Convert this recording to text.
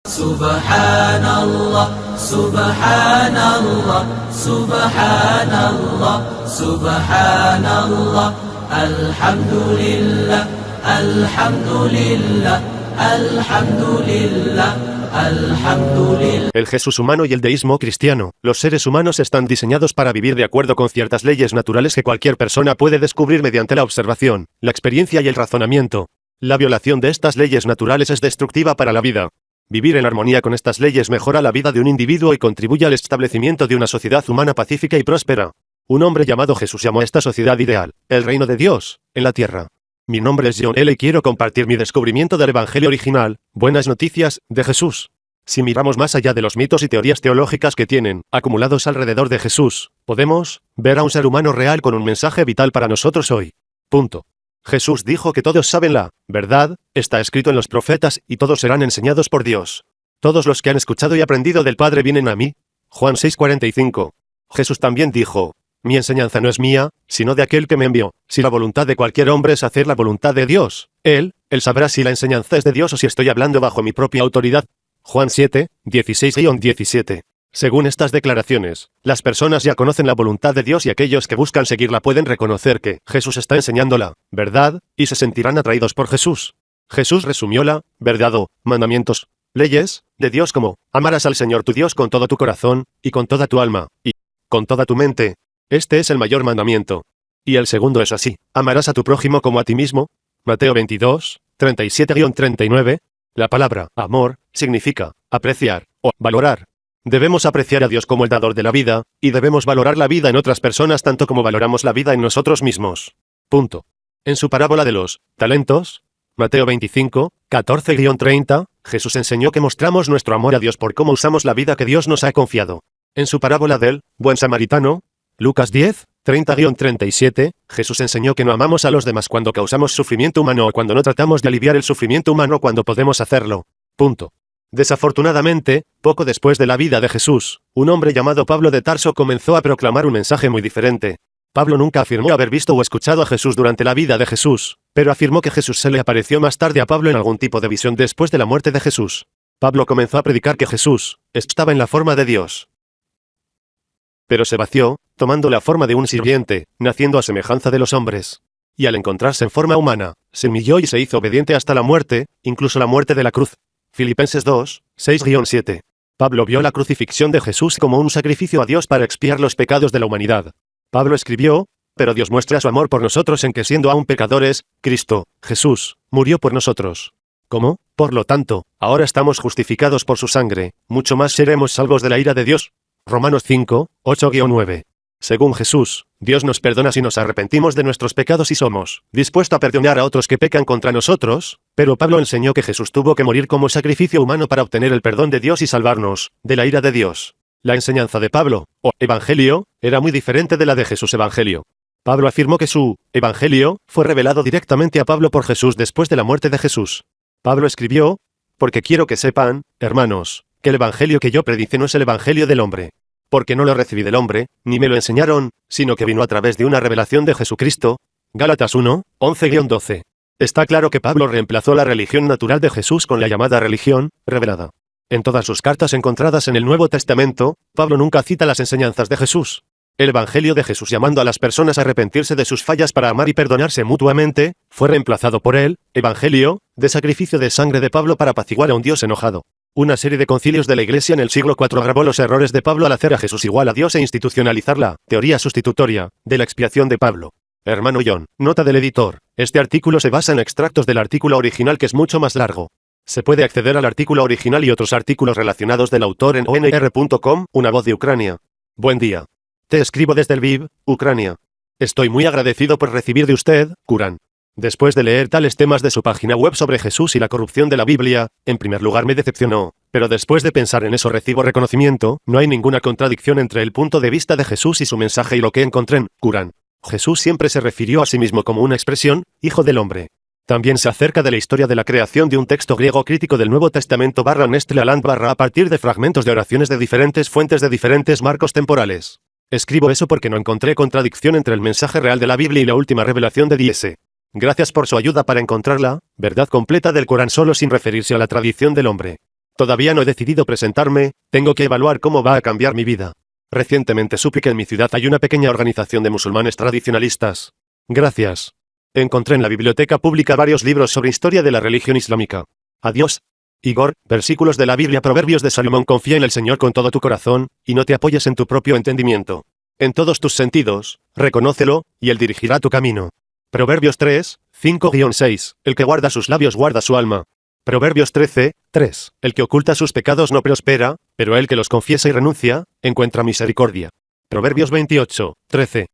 Subhanallah, Subhanallah, Subhanallah, Subhanallah, Alhamdulillah, Alhamdulillah, Alhamdulillah, Alhamdulillah. El Jesús humano y el deísmo cristiano. Los seres humanos están diseñados para vivir de acuerdo con ciertas leyes naturales que cualquier persona puede descubrir mediante la observación, la experiencia y el razonamiento. La violación de estas leyes naturales es destructiva para la vida. Vivir en armonía con estas leyes mejora la vida de un individuo y contribuye al establecimiento de una sociedad humana pacífica y próspera. Un hombre llamado Jesús llamó a esta sociedad ideal, el reino de Dios, en la tierra. Mi nombre es John L. y quiero compartir mi descubrimiento del Evangelio original, Buenas Noticias, de Jesús. Si miramos más allá de los mitos y teorías teológicas que tienen, acumulados alrededor de Jesús, podemos ver a un ser humano real con un mensaje vital para nosotros hoy. Punto. Jesús dijo que todos saben la verdad, está escrito en los profetas y todos serán enseñados por Dios. Todos los que han escuchado y aprendido del Padre vienen a mí. Juan 6:45. Jesús también dijo, mi enseñanza no es mía, sino de aquel que me envió. Si la voluntad de cualquier hombre es hacer la voluntad de Dios, Él sabrá si la enseñanza es de Dios o si estoy hablando bajo mi propia autoridad. Juan 7:16-17. Según estas declaraciones, las personas ya conocen la voluntad de Dios y aquellos que buscan seguirla pueden reconocer que Jesús está enseñando la verdad, y se sentirán atraídos por Jesús. Jesús resumió la verdad o mandamientos, leyes, de Dios como, amarás al Señor tu Dios con todo tu corazón, y con toda tu alma, y con toda tu mente. Este es el mayor mandamiento. Y el segundo es así, amarás a tu prójimo como a ti mismo. Mateo 22:37-39. La palabra amor significa apreciar o valorar. Debemos apreciar a Dios como el dador de la vida, y debemos valorar la vida en otras personas tanto como valoramos la vida en nosotros mismos. Punto. En su parábola de los talentos, Mateo 25:14-30, Jesús enseñó que mostramos nuestro amor a Dios por cómo usamos la vida que Dios nos ha confiado. En su parábola del buen samaritano, Lucas 10:30-37, Jesús enseñó que no amamos a los demás cuando causamos sufrimiento humano o cuando no tratamos de aliviar el sufrimiento humano cuando podemos hacerlo. Punto. Desafortunadamente, poco después de la vida de Jesús, un hombre llamado Pablo de Tarso comenzó a proclamar un mensaje muy diferente. Pablo nunca afirmó haber visto o escuchado a Jesús durante la vida de Jesús, pero afirmó que Jesús se le apareció más tarde a Pablo en algún tipo de visión después de la muerte de Jesús. Pablo comenzó a predicar que Jesús estaba en la forma de Dios. Pero se vació, tomando la forma de un sirviente, naciendo a semejanza de los hombres. Y al encontrarse en forma humana, se humilló y se hizo obediente hasta la muerte, incluso la muerte de la cruz. Filipenses 2:6-7. Pablo vio la crucifixión de Jesús como un sacrificio a Dios para expiar los pecados de la humanidad. Pablo escribió, pero Dios muestra su amor por nosotros en que siendo aún pecadores, Cristo, Jesús, murió por nosotros. ¿Cómo? Por lo tanto, ahora estamos justificados por su sangre, mucho más seremos salvos de la ira de Dios. Romanos 5:8-9. Según Jesús, Dios nos perdona si nos arrepentimos de nuestros pecados y somos dispuestos a perdonar a otros que pecan contra nosotros, pero Pablo enseñó que Jesús tuvo que morir como sacrificio humano para obtener el perdón de Dios y salvarnos de la ira de Dios. La enseñanza de Pablo, o Evangelio, era muy diferente de la de Jesús Evangelio. Pablo afirmó que su Evangelio fue revelado directamente a Pablo por Jesús después de la muerte de Jesús. Pablo escribió, porque quiero que sepan, hermanos, que el Evangelio que yo predice no es el Evangelio del hombre. Porque no lo recibí del hombre, ni me lo enseñaron, sino que vino a través de una revelación de Jesucristo. Gálatas 1:11-12. Está claro que Pablo reemplazó la religión natural de Jesús con la llamada religión revelada. En todas sus cartas encontradas en el Nuevo Testamento, Pablo nunca cita las enseñanzas de Jesús. El Evangelio de Jesús llamando a las personas a arrepentirse de sus fallas para amar y perdonarse mutuamente, fue reemplazado por el Evangelio de sacrificio de sangre de Pablo para apaciguar a un Dios enojado. Una serie de concilios de la Iglesia en el siglo IV agravó los errores de Pablo al hacer a Jesús igual a Dios e institucionalizar la teoría sustitutoria de la expiación de Pablo. Hermano John, nota del editor. Este artículo se basa en extractos del artículo original que es mucho más largo. Se puede acceder al artículo original y otros artículos relacionados del autor en onr.com, una voz de Ucrania. Buen día. Te escribo desde Lviv, Ucrania. Estoy muy agradecido por recibir de usted, Kurán. Después de leer tales temas de su página web sobre Jesús y la corrupción de la Biblia, en primer lugar me decepcionó, pero después de pensar en eso recibo reconocimiento, no hay ninguna contradicción entre el punto de vista de Jesús y su mensaje y lo que encontré en Kurán. Jesús siempre se refirió a sí mismo como una expresión, hijo del hombre. También se acerca de la historia de la creación de un texto griego crítico del Nuevo Testamento Nestle Aland a partir de fragmentos de oraciones de diferentes fuentes de diferentes marcos temporales. Escribo eso porque no encontré contradicción entre el mensaje real de la Biblia y la última revelación de Dios. Gracias por su ayuda para encontrar la verdad completa del Corán solo sin referirse a la tradición del hombre. Todavía no he decidido presentarme, tengo que evaluar cómo va a cambiar mi vida. Recientemente supe que en mi ciudad hay una pequeña organización de musulmanes tradicionalistas. Gracias. Encontré en la biblioteca pública varios libros sobre historia de la religión islámica. Adiós. Igor, versículos de la Biblia. Proverbios de Salomón. Confía en el Señor con todo tu corazón, y no te apoyes en tu propio entendimiento. En todos tus sentidos, reconócelo, y Él dirigirá tu camino. Proverbios 3, 5-6. El que guarda sus labios guarda su alma. Proverbios 13, 3. El que oculta sus pecados no prospera, pero el que los confiesa y renuncia, encuentra misericordia. Proverbios 28, 13.